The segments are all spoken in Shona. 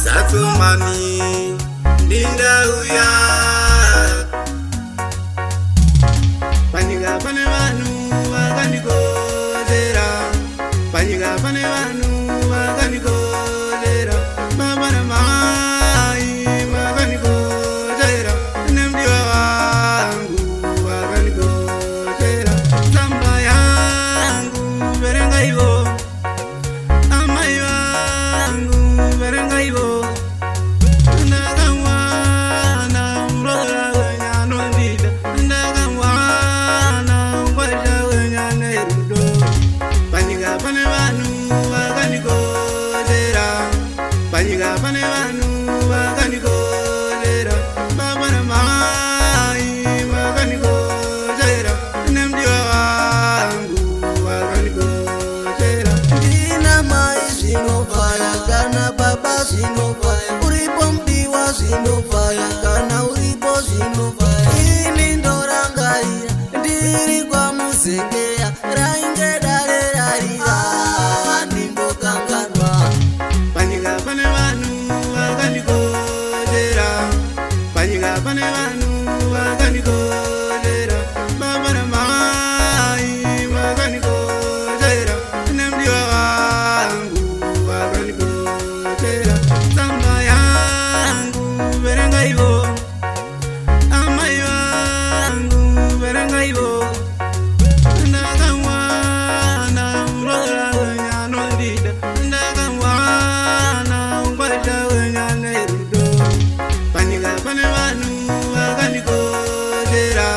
Satsumani ndindauya panyika pane vanhu vakandikodera panyika pane vanhu vakandikodera baba namai vakandikodera nemudiwa wangu vakandikodera tsamba yangu verenga ivo amai vangu verenga ivo panyika pane vanhu vakandikodera baba namai vakandikodera nemudiwa wangu vakandikodera ndina mai zvinobvaya kana baba zvinobvaya uripo mudiwa zvinobvaya kana uripo zvinobvaya ini ndorangaira ndiri kwamuzengeya rainge dare rarira ndimbokanganwa panyika pane vanhu vakandikodera panyika pane vanhu vakandikodera baba namai vakandikodera nemudiwa wangu vakandikodera tsamba yangu verenga ivo amai vangu verenga ivo ndakamwana muroora wenyanondida ndakamwana ungwata wenyane rudo panyika pane vanhu vakandikodera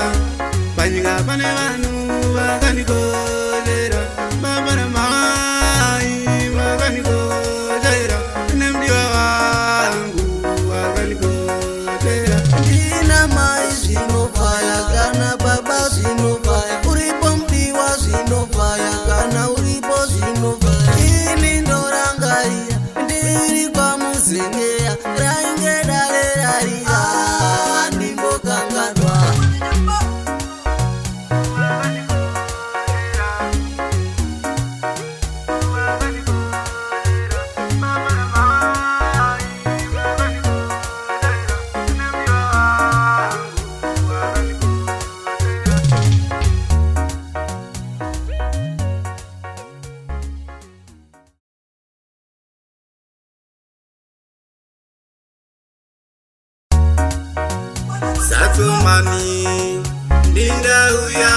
panyika pane vanhu vakandikodera baba namai vakandikodera nemudiwa wangu vakandikodera ndina mai zvinobvaya kana baba zvinobvaya uripo mudiwa zvinobvaya kana uripo zvinobvaya ini ndorangaira ndiri kwamuzengeya rainge dare rarira ndimbokanganwa Satsumani ndindauya